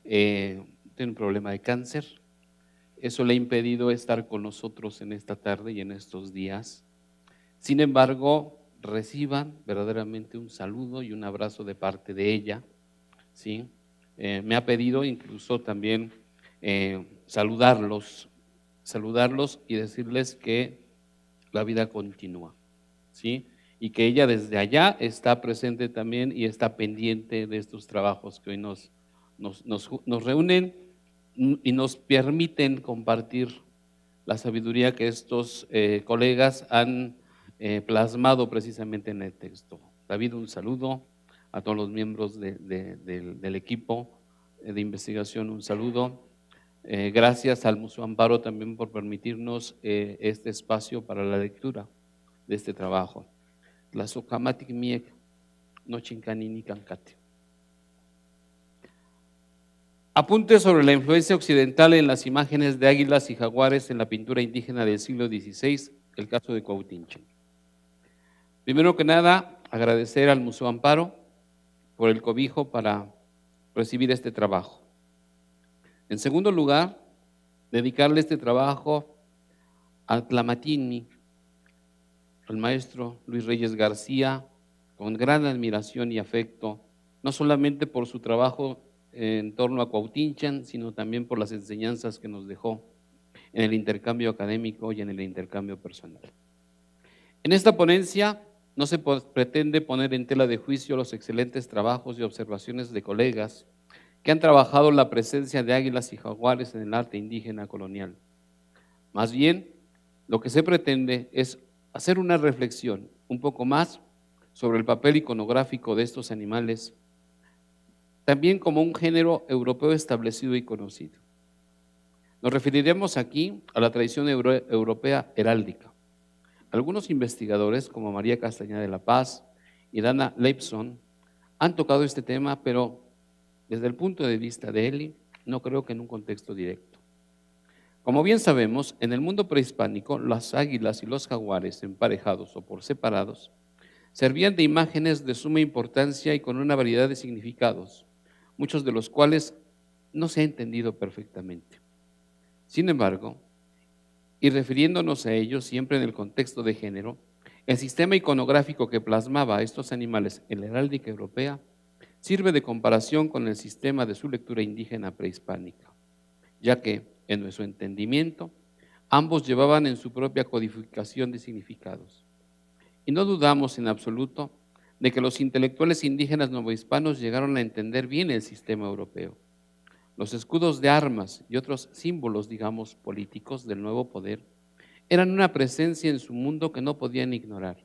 tiene un problema de cáncer. Eso le ha impedido estar con nosotros en esta tarde y en estos días. Sin embargo, reciban verdaderamente un saludo y un abrazo de parte de ella, ¿sí? Me ha pedido incluso también saludarlos y decirles que la vida continúa, ¿sí? Y que ella desde allá está presente también y está pendiente de estos trabajos que hoy nos reúnen y nos permiten compartir la sabiduría que estos colegas han plasmado precisamente en el texto. David, un saludo a todos los miembros del equipo de investigación, un saludo. Gracias al Museo Amparo también por permitirnos este espacio para la lectura de este trabajo. Tlazocamatic miek no chincanini cancate. Apunte sobre la influencia occidental en las imágenes de águilas y jaguares en la pintura indígena del siglo XVI, el caso de Cuauhtinchen. Primero que nada, agradecer al Museo Amparo por el cobijo para recibir este trabajo. En segundo lugar, dedicarle este trabajo a Tlamatini, al maestro Luis Reyes García, con gran admiración y afecto, no solamente por su trabajo en torno a Cuauhtinchen, sino también por las enseñanzas que nos dejó en el intercambio académico y en el intercambio personal. En esta ponencia no se pretende poner en tela de juicio los excelentes trabajos y observaciones de colegas que han trabajado la presencia de águilas y jaguares en el arte indígena colonial. Más bien, lo que se pretende es hacer una reflexión un poco más sobre el papel iconográfico de estos animales, también como un género europeo establecido y conocido. Nos referiremos aquí a la tradición europea heráldica. Algunos investigadores, como María Castañeda de la Paz y Dana Leibson, han tocado este tema, pero desde el punto de vista de Eli, no creo que en un contexto directo. Como bien sabemos, en el mundo prehispánico, las águilas y los jaguares, emparejados o por separados, servían de imágenes de suma importancia y con una variedad de significados, muchos de los cuales no se ha entendido perfectamente. Sin embargo, y refiriéndonos a ellos siempre en el contexto de género, el sistema iconográfico que plasmaba a estos animales en la heráldica europea sirve de comparación con el sistema de su lectura indígena prehispánica, ya que, en nuestro entendimiento, ambos llevaban en su propia codificación de significados. Y no dudamos en absoluto de que los intelectuales indígenas novohispanos llegaron a entender bien el sistema europeo. Los escudos de armas y otros símbolos, digamos, políticos del nuevo poder eran una presencia en su mundo que no podían ignorar,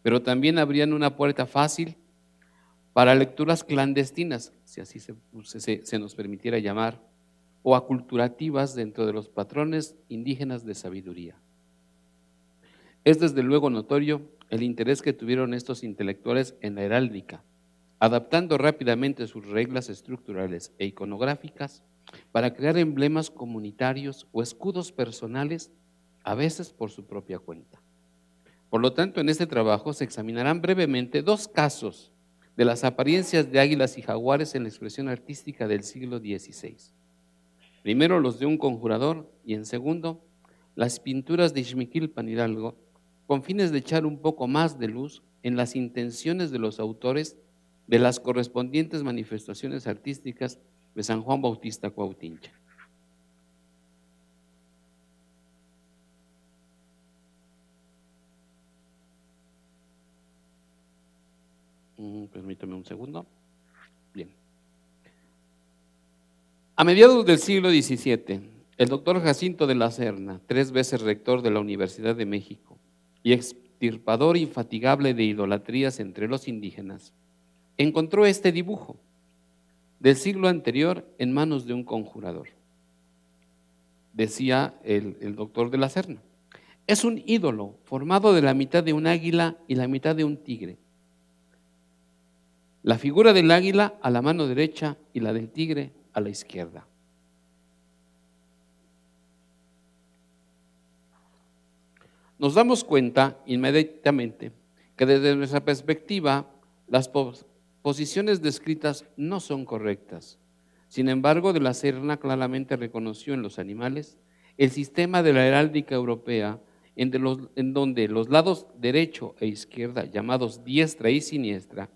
pero también abrían una puerta fácil para lecturas clandestinas, si así se nos permitiera llamar, o aculturativas dentro de los patrones indígenas de sabiduría. Es desde luego notorio el interés que tuvieron estos intelectuales en la heráldica, adaptando rápidamente sus reglas estructurales e iconográficas para crear emblemas comunitarios o escudos personales, a veces por su propia cuenta. Por lo tanto, en este trabajo se examinarán brevemente dos casos de las apariencias de águilas y jaguares en la expresión artística del siglo XVI. Primero los de un conjurador y en segundo las pinturas de Ixmiquilpan Hidalgo, con fines de echar un poco más de luz en las intenciones de los autores de las correspondientes manifestaciones artísticas de San Juan Bautista Cuauhtinchen. Permítame un segundo. Bien. A mediados del siglo XVII, el doctor Jacinto de la Serna, 3 veces rector de la Universidad de México y extirpador infatigable de idolatrías entre los indígenas, encontró este dibujo del siglo anterior en manos de un conjurador. Decía el doctor de la Serna, es un ídolo formado de la mitad de un águila y la mitad de un tigre. La figura del águila a la mano derecha y la del tigre a la izquierda. Nos damos cuenta inmediatamente que desde nuestra perspectiva las posiciones descritas no son correctas, Sin embargo, de la Serna claramente reconoció en los animales el sistema de la heráldica europea, en donde los lados derecho e izquierda, llamados diestra y siniestra,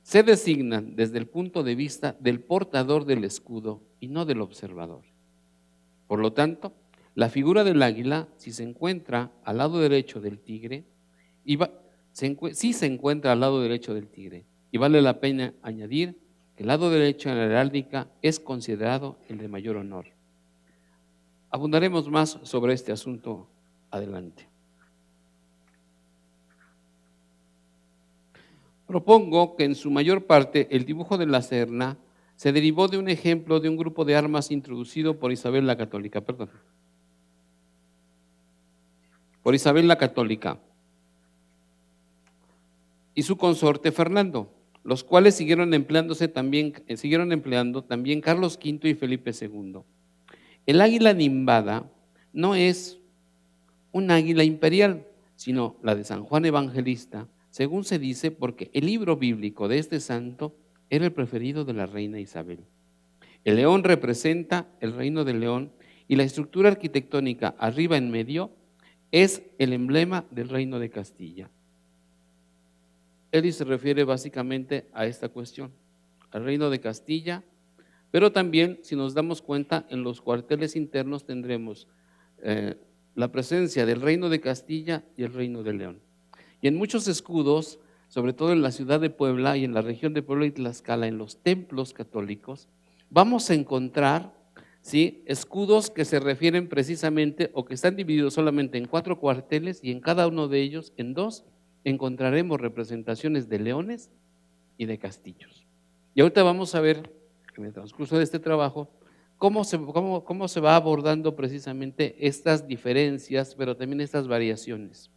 se designan desde el punto de vista del portador del escudo y no del observador. Por lo tanto, la figura del águila, si se encuentra al lado derecho del tigre, si se encuentra al lado derecho del tigre, y vale la pena añadir que el lado derecho en la heráldica es considerado el de mayor honor. Abundaremos más sobre este asunto adelante. Propongo que en su mayor parte el dibujo de la Serna se derivó de un ejemplo de un grupo de armas introducido por Isabel la Católica, por Isabel la Católica y su consorte Fernando, los cuales siguieron empleando también Carlos V y Felipe II. El águila nimbada no es un águila imperial, sino la de San Juan Evangelista, según se dice, porque el libro bíblico de este santo era el preferido de la reina Isabel. El león representa el reino del León y la estructura arquitectónica arriba en medio es el emblema del reino de Castilla. Él se refiere básicamente a esta cuestión, al reino de Castilla, pero también, si nos damos cuenta, en los cuarteles internos tendremos la presencia del reino de Castilla y el reino de León. Y en muchos escudos, sobre todo en la ciudad de Puebla y en la región de Puebla y Tlaxcala, en los templos católicos, vamos a encontrar escudos que se refieren precisamente o que están divididos solamente en 4 cuarteles y en cada uno de ellos, en 2, encontraremos representaciones de leones y de castillos. Y ahorita vamos a ver en el transcurso de este trabajo cómo se va abordando precisamente estas diferencias, pero también estas variaciones.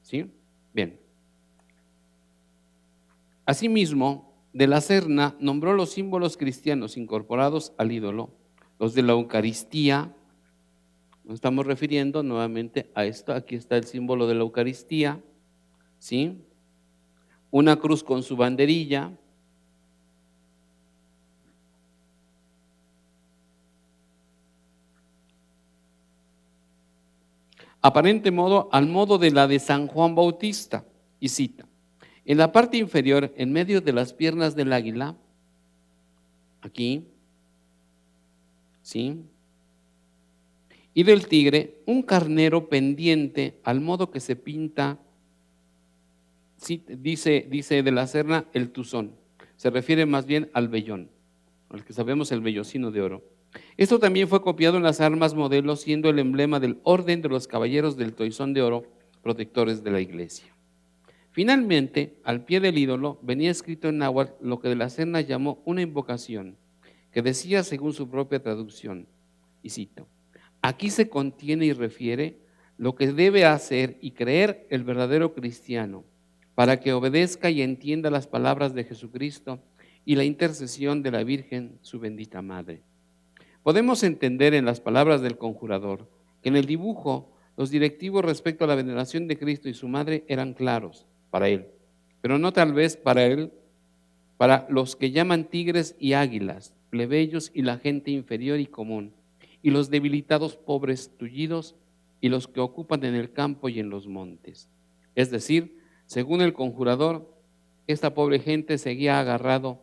¿Sí? Bien. Asimismo, de la Serna nombró los símbolos cristianos incorporados al ídolo, los de la Eucaristía. Nos estamos refiriendo nuevamente a esto. Aquí está el símbolo de la Eucaristía, ¿sí? Una cruz con su banderilla. Al modo de la de San Juan Bautista, y cita: en la parte inferior, en medio de las piernas del águila, aquí, ¿sí?, y del tigre, un carnero pendiente al modo que se pinta, ¿sí?, dice de la Serna, el tuzón. Se refiere más bien al vellón, al que sabemos, el vellocino de oro. Esto también fue copiado en las armas modelos, siendo el emblema del orden de los caballeros del toisón de oro, protectores de la iglesia. Finalmente, al pie del ídolo venía escrito en náhuatl lo que de la Serna llamó una invocación, que decía según su propia traducción, y cito: aquí se contiene y refiere lo que debe hacer y creer el verdadero cristiano, para que obedezca y entienda las palabras de Jesucristo y la intercesión de la Virgen, su bendita Madre. Podemos entender en las palabras del conjurador que en el dibujo los directivos respecto a la veneración de Cristo y su Madre eran claros para él, pero no tal vez para los que llaman tigres y águilas, plebeyos y la gente inferior y común, y los debilitados pobres tullidos y los que ocupan en el campo y en los montes. Es decir, según el conjurador, esta pobre gente seguía agarrado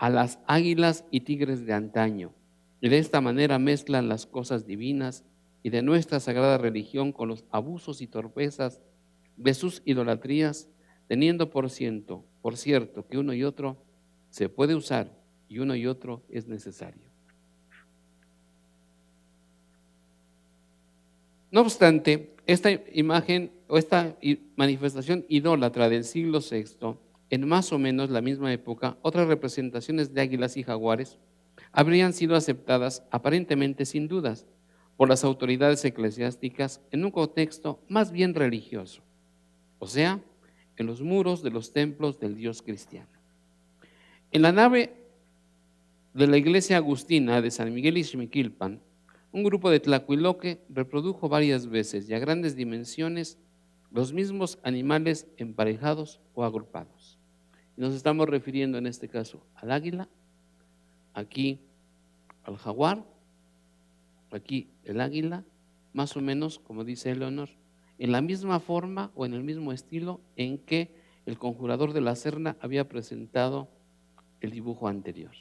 a las águilas y tigres de antaño, y de esta manera mezclan las cosas divinas y de nuestra sagrada religión con los abusos y torpezas de sus idolatrías, teniendo por cierto que uno y otro se puede usar y uno y otro es necesario. No obstante, esta imagen o esta manifestación idólatra del siglo VI, en más o menos la misma época, otras representaciones de águilas y jaguares habrían sido aceptadas aparentemente sin dudas por las autoridades eclesiásticas en un contexto más bien religioso, o sea, en los muros de los templos del Dios cristiano. En la nave de la iglesia agustina de San Miguel Ixmiquilpan, un grupo de tlacuiloque reprodujo varias veces y a grandes dimensiones los mismos animales emparejados o agrupados. Nos estamos refiriendo en este caso al águila, aquí al jaguar, aquí el águila, más o menos, como dice Eleonor, en la misma forma o en el mismo estilo en que el conjurador de la Serna había presentado el dibujo anterior.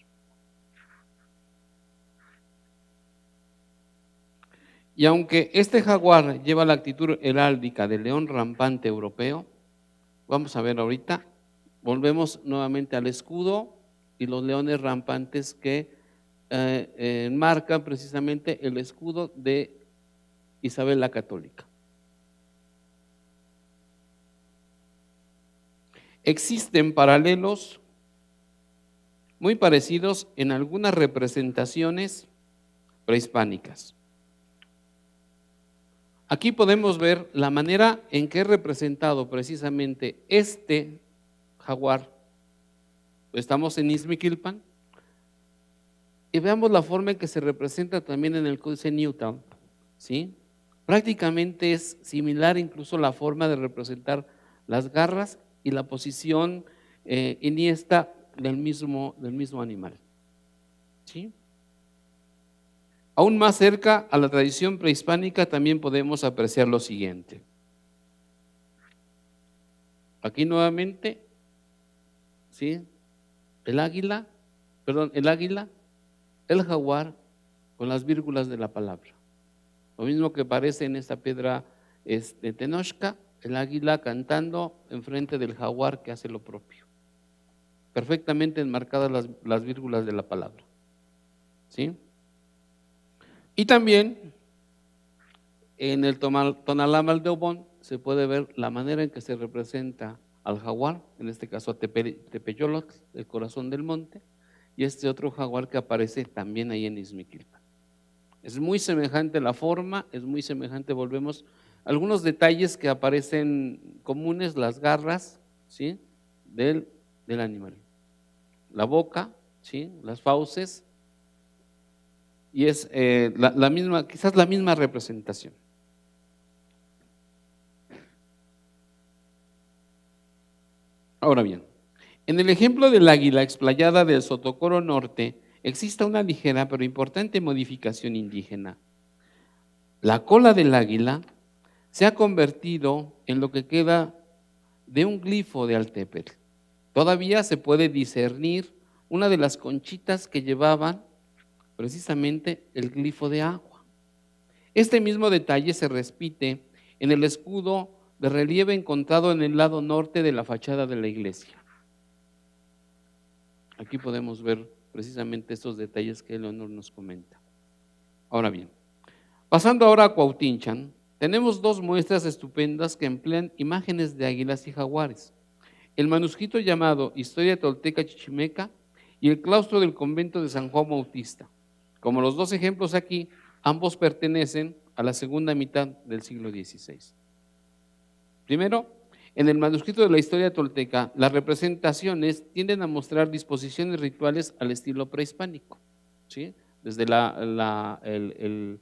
Y aunque este jaguar lleva la actitud heráldica del león rampante europeo, vamos a ver ahorita, volvemos nuevamente al escudo y los leones rampantes que marcan precisamente el escudo de Isabel la Católica. Existen paralelos muy parecidos en algunas representaciones prehispánicas. Aquí podemos ver la manera en que es representado precisamente este jaguar. Estamos en Izmiquilpan y veamos la forma en que se representa también en el Códice Newton, ¿sí? Prácticamente es similar incluso la forma de representar las garras y la posición iniesta del mismo animal, ¿sí? Aún más cerca a la tradición prehispánica también podemos apreciar lo siguiente. Aquí nuevamente, ¿sí? El águila, el jaguar con las vírgulas de la palabra. Lo mismo que aparece en esta piedra Tenochca, el águila cantando enfrente del jaguar que hace lo propio. Perfectamente enmarcadas las vírgulas de la palabra, ¿sí? Y también en el Tonalá de Obón se puede ver la manera en que se representa al jaguar, en este caso a Tepeyolotl, el corazón del monte, y este otro jaguar que aparece también ahí en Izmiquilpan. Es muy semejante la forma, es muy semejante, volvemos, algunos detalles que aparecen comunes, las garras, ¿sí? del animal, la boca, ¿sí? Las fauces, y es la misma, quizás la misma representación. Ahora bien, en el ejemplo del águila explayada del Sotocoro Norte, existe una ligera pero importante modificación indígena. La cola del águila se ha convertido en lo que queda de un glifo de Altepetl. Todavía se puede discernir una de las conchitas que llevaban precisamente el glifo de agua. Este mismo detalle se repite en el escudo de relieve encontrado en el lado norte de la fachada de la iglesia. Aquí podemos ver precisamente estos detalles que Eleonor nos comenta. Ahora bien, pasando ahora a Cuautinchan, tenemos dos muestras estupendas que emplean imágenes de águilas y jaguares. El manuscrito llamado Historia Tolteca Chichimeca y el claustro del convento de San Juan Bautista. Como los dos ejemplos aquí, ambos pertenecen a la segunda mitad del siglo XVI. Primero, en el manuscrito de la Historia Tolteca, las representaciones tienden a mostrar disposiciones rituales al estilo prehispánico, ¿sí? Desde el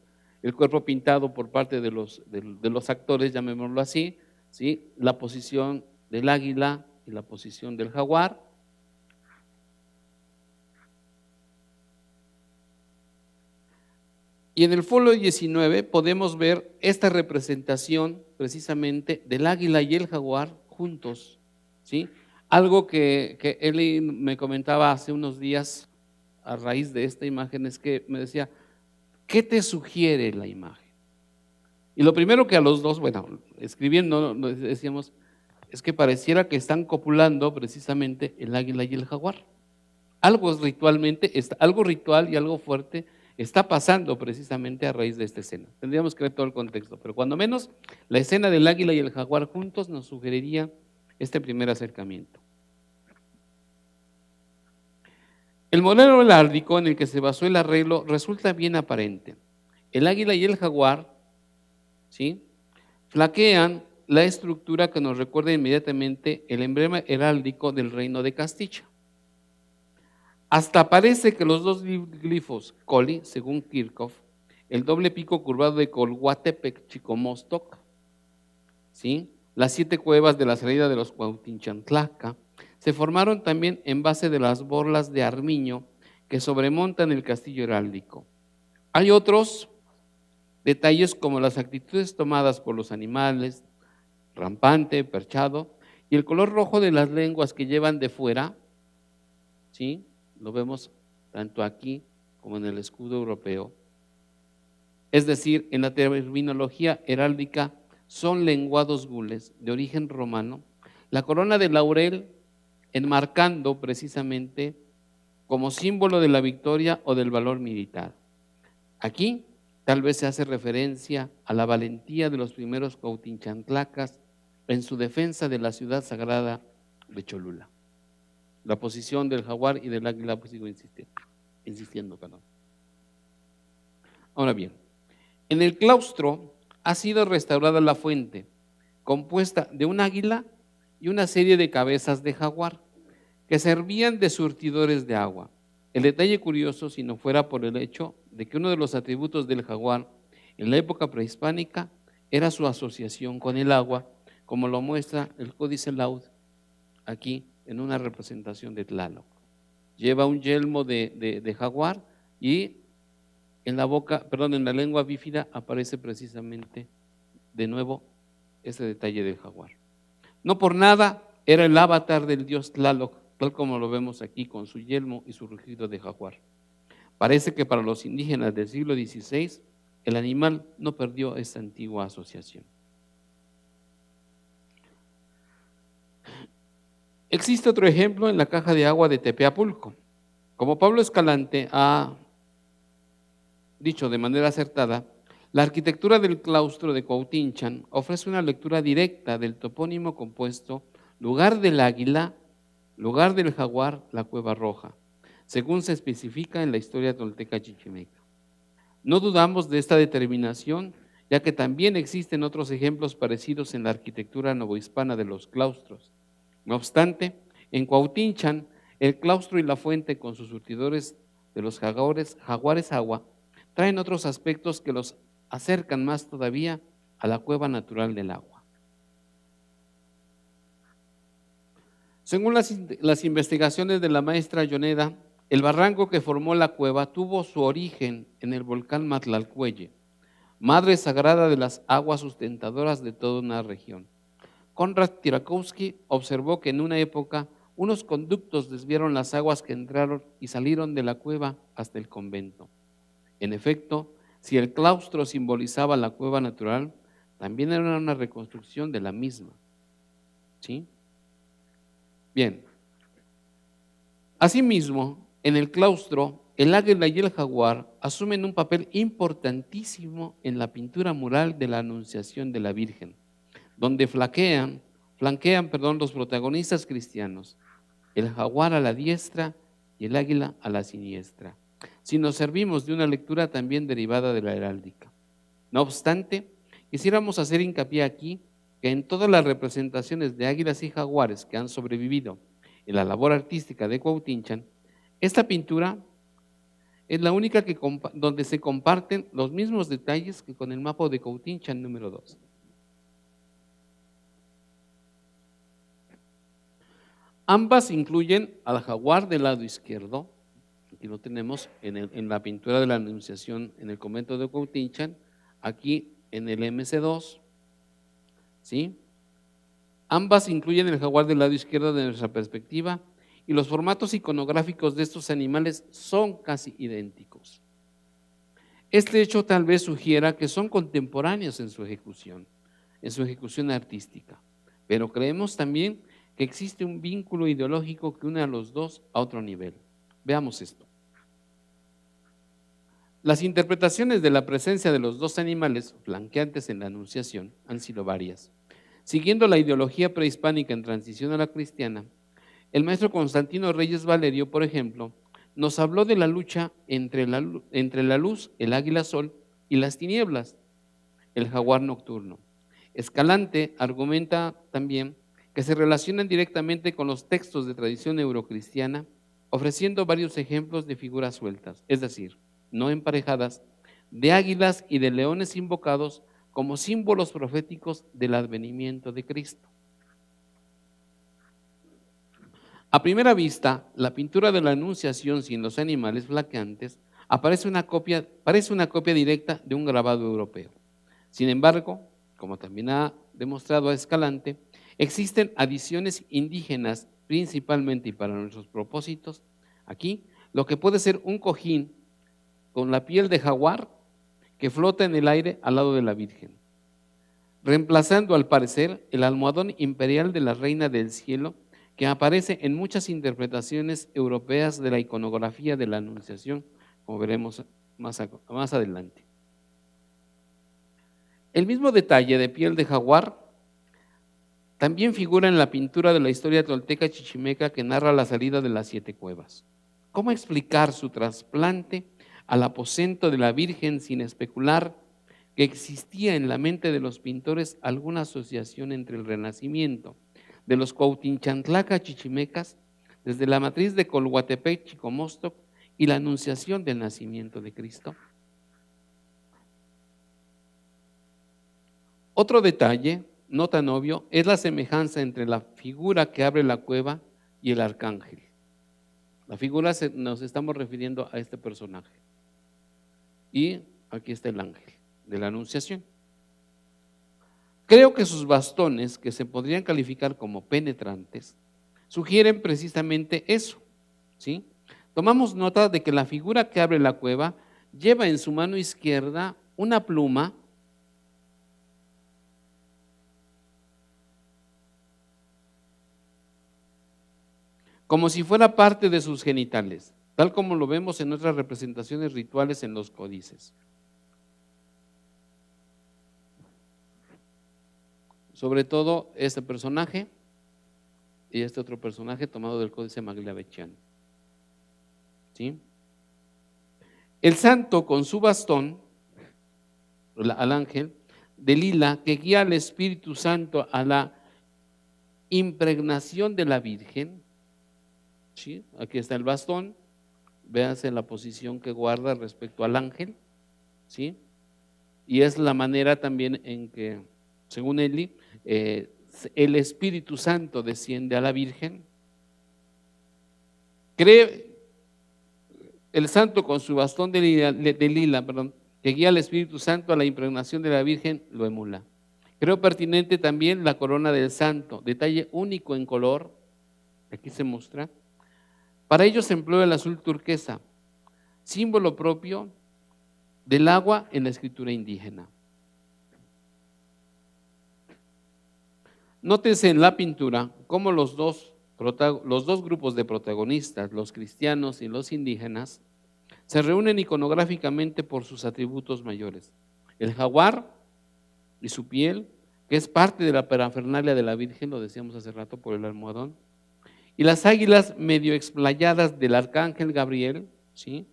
cuerpo pintado por parte de los actores, llamémoslo así, ¿sí? La posición del águila y la posición del jaguar. Y en el folio 19 podemos ver esta representación precisamente del águila y el jaguar juntos, ¿sí? Algo que Eli me comentaba hace unos días a raíz de esta imagen es que me decía, ¿qué te sugiere la imagen? Y lo primero que a los dos, bueno, escribiendo decíamos, es que pareciera que están copulando precisamente el águila y el jaguar. Algo ritual y algo fuerte está pasando precisamente a raíz de esta escena. Tendríamos que ver todo el contexto, pero cuando menos la escena del águila y el jaguar juntos nos sugeriría este primer acercamiento. El modelo heráldico en el que se basó el arreglo resulta bien aparente. El águila y el jaguar, ¿sí?, flaquean la estructura que nos recuerda inmediatamente el emblema heráldico del reino de Castilla. Hasta parece que los dos glifos, Coli, según Kirchhoff, el doble pico curvado de Colhuatepec, Chicomostoc, ¿sí?, las 7 cuevas de la salida de los Cuautinchan Tlaca, se formaron también en base de las borlas de Armiño que sobremontan el castillo heráldico. Hay otros detalles como las actitudes tomadas por los animales, rampante, perchado, y el color rojo de las lenguas que llevan de fuera, ¿sí? Lo vemos tanto aquí como en el escudo europeo. Es decir, en la terminología heráldica son lenguados gules de origen romano, la corona de laurel enmarcando precisamente como símbolo de la victoria o del valor militar. Aquí tal vez se hace referencia a la valentía de los primeros cuauhtinchanclacas en su defensa de la ciudad sagrada de Cholula. La posición del jaguar y del águila, pues sigo insistiendo. Ahora bien, en el claustro ha sido restaurada la fuente, compuesta de un águila y una serie de cabezas de jaguar que servían de surtidores de agua. El detalle curioso, si no fuera por el hecho de que uno de los atributos del jaguar en la época prehispánica era su asociación con el agua, como lo muestra el Códice Laud aquí en una representación de Tlaloc. Lleva un yelmo de jaguar y en la lengua bífida aparece precisamente de nuevo ese detalle del jaguar. No por nada era el avatar del dios Tlaloc, tal como lo vemos aquí con su yelmo y su rugido de jaguar. Parece que para los indígenas del siglo XVI el animal no perdió esta antigua asociación. Existe otro ejemplo en la caja de agua de Tepeapulco. Como Pablo Escalante ha dicho de manera acertada, la arquitectura del claustro de Cuautinchan ofrece una lectura directa del topónimo compuesto lugar del águila, lugar del jaguar, la cueva roja, según se especifica en la historia tolteca chichimeca. No dudamos de esta determinación, ya que también existen otros ejemplos parecidos en la arquitectura novohispana de los claustros. No obstante, en Cuautinchan, el claustro y la fuente con sus surtidores de los jaguares agua, traen otros aspectos que los acercan más todavía a la cueva natural del agua. Según las investigaciones de la maestra Yoneda, el barranco que formó la cueva tuvo su origen en el volcán Matlalcueye, madre sagrada de las aguas sustentadoras de toda una región. Konrad Tirakowski observó que en una época unos conductos desviaron las aguas que entraron y salieron de la cueva hasta el convento. En efecto, si el claustro simbolizaba la cueva natural, también era una reconstrucción de la misma. ¿Sí? Bien. Asimismo, en el claustro, el águila y el jaguar asumen un papel importantísimo en la pintura mural de la Anunciación de la Virgen, donde flanquean los protagonistas cristianos, el jaguar a la diestra y el águila a la siniestra, si nos servimos de una lectura también derivada de la heráldica. No obstante, quisiéramos hacer hincapié aquí que en todas las representaciones de águilas y jaguares que han sobrevivido en la labor artística de Cuautinchan, esta pintura es la única donde se comparten los mismos detalles que con el mapa de Cuautinchan número 2. Ambas incluyen al jaguar del lado izquierdo, aquí lo tenemos en la pintura de la Anunciación en el convento de Cuautinchan, aquí en el MC2, ¿sí? Ambas incluyen el jaguar del lado izquierdo de nuestra perspectiva y los formatos iconográficos de estos animales son casi idénticos. Este hecho tal vez sugiera que son contemporáneos en su ejecución artística, pero creemos también que existe un vínculo ideológico que une a los dos a otro nivel. Veamos esto. Las interpretaciones de la presencia de los dos animales flanqueantes en la Anunciación han sido varias. Siguiendo la ideología prehispánica en transición a la cristiana, el maestro Constantino Reyes Valerio, por ejemplo, nos habló de la lucha entre la luz, el águila sol, y las tinieblas, el jaguar nocturno. Escalante argumenta también que se relacionan directamente con los textos de tradición eurocristiana, ofreciendo varios ejemplos de figuras sueltas, es decir, no emparejadas, de águilas y de leones invocados como símbolos proféticos del advenimiento de Cristo. A primera vista, la pintura de la Anunciación sin los animales flaqueantes parece una copia directa de un grabado europeo. Sin embargo, como también ha demostrado a Escalante, existen adiciones indígenas principalmente y para nuestros propósitos. Aquí, lo que puede ser un cojín con la piel de jaguar que flota en el aire al lado de la Virgen, reemplazando al parecer el almohadón imperial de la Reina del Cielo que aparece en muchas interpretaciones europeas de la iconografía de la Anunciación, como veremos más adelante. El mismo detalle de piel de jaguar también figura en la pintura de la historia tolteca chichimeca que narra la salida de las 7 cuevas. ¿Cómo explicar su trasplante al aposento de la Virgen sin especular que existía en la mente de los pintores alguna asociación entre el renacimiento de los Cuauhtinchantlaca chichimecas desde la matriz de Colhuatepec, Chicomostoc, y la anunciación del nacimiento de Cristo? Otro detalle, no tan obvio, es la semejanza entre la figura que abre la cueva y el arcángel. La figura nos estamos refiriendo a este personaje. Y aquí está el ángel de la Anunciación. Creo que sus bastones, que se podrían calificar como penetrantes, sugieren precisamente eso, ¿sí? Tomamos nota de que la figura que abre la cueva lleva en su mano izquierda una pluma como si fuera parte de sus genitales, tal como lo vemos en otras representaciones rituales en los códices. Sobre todo este personaje y este otro personaje tomado del Códice Maglavechiano. ¿Sí? El santo con su bastón, al ángel de lila, que guía al Espíritu Santo a la impregnación de la Virgen. ¿Sí? Aquí está el bastón, véanse la posición que guarda respecto al ángel, ¿sí? Y es la manera también en que, según Eli, el Espíritu Santo desciende a la Virgen. Cree el santo con su bastón de lila, que guía al Espíritu Santo a la impregnación de la Virgen, lo emula. Creo pertinente también la corona del santo, detalle único en color, aquí se muestra. Para ello se empleó el azul turquesa, símbolo propio del agua en la escritura indígena. Nótese en la pintura cómo los dos grupos de protagonistas, los cristianos y los indígenas, se reúnen iconográficamente por sus atributos mayores. El jaguar y su piel, que es parte de la parafernalia de la Virgen, lo decíamos hace rato por el almohadón, y las águilas medio explayadas del arcángel Gabriel, ¿sí?,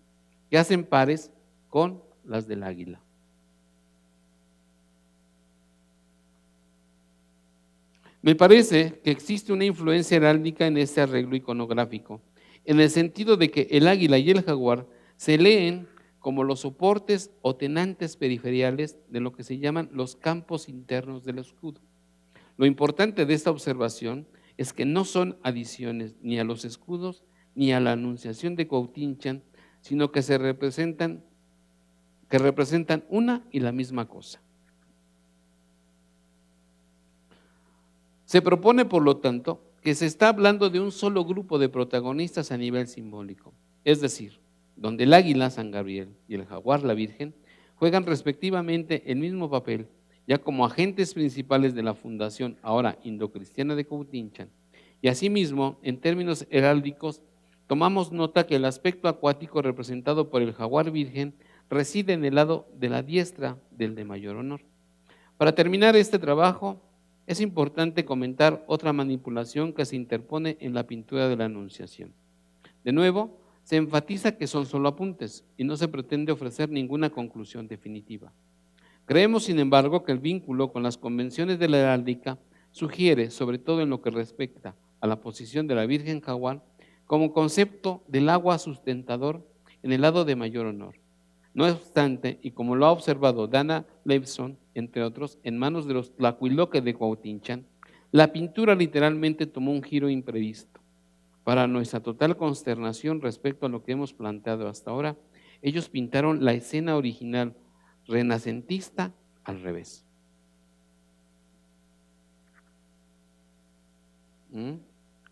que hacen pares con las del águila. Me parece que existe una influencia heráldica en este arreglo iconográfico, en el sentido de que el águila y el jaguar se leen como los soportes o tenantes periferiales de lo que se llaman los campos internos del escudo. Lo importante de esta observación es que no son adiciones ni a los escudos ni a la anunciación de Cuautinchan, sino que representan una y la misma cosa. Se propone, por lo tanto, que se está hablando de un solo grupo de protagonistas a nivel simbólico, es decir, donde el águila, San Gabriel, y el jaguar, la Virgen, juegan respectivamente el mismo papel, ya como agentes principales de la fundación ahora indocristiana de Cuautinchan. Y asimismo, en términos heráldicos, tomamos nota que el aspecto acuático representado por el jaguar virgen reside en el lado de la diestra del de mayor honor. Para terminar este trabajo, es importante comentar otra manipulación que se interpone en la pintura de la Anunciación. De nuevo, se enfatiza que son solo apuntes y no se pretende ofrecer ninguna conclusión definitiva. Creemos, sin embargo, que el vínculo con las convenciones de la heráldica sugiere, sobre todo en lo que respecta a la posición de la Virgen Jaguar, como concepto del agua sustentador en el lado de mayor honor. No obstante, y como lo ha observado Dana Leibson, entre otros, en manos de los tlacuiloques de Cuautinchan, la pintura literalmente tomó un giro imprevisto. Para nuestra total consternación respecto a lo que hemos planteado hasta ahora, ellos pintaron la escena original renacentista al revés.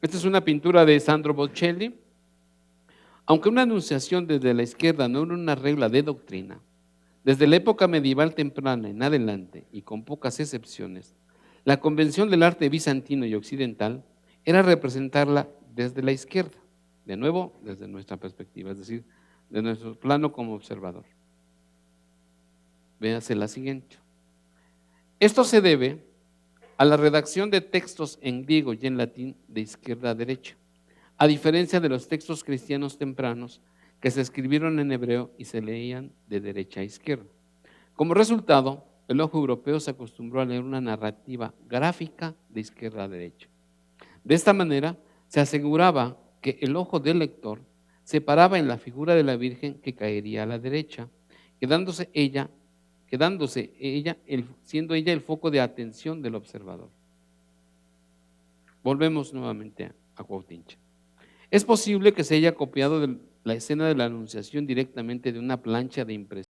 Esta es una pintura de Sandro Botticelli. Aunque una anunciación desde la izquierda no era una regla de doctrina, desde la época medieval temprana en adelante, y con pocas excepciones, la convención del arte bizantino y occidental era representarla desde la izquierda, de nuevo desde nuestra perspectiva, es decir, de nuestro plano como observador. Véase la siguiente. Esto se debe a la redacción de textos en griego y en latín de izquierda a derecha, a diferencia de los textos cristianos tempranos que se escribieron en hebreo y se leían de derecha a izquierda. Como resultado, el ojo europeo se acostumbró a leer una narrativa gráfica de izquierda a derecha. De esta manera, se aseguraba que el ojo del lector se paraba en la figura de la Virgen que caería a la derecha, siendo ella el foco de atención del observador. Volvemos nuevamente a Cuauhtémoc. Es posible que se haya copiado la escena de la Anunciación directamente de una plancha de impresión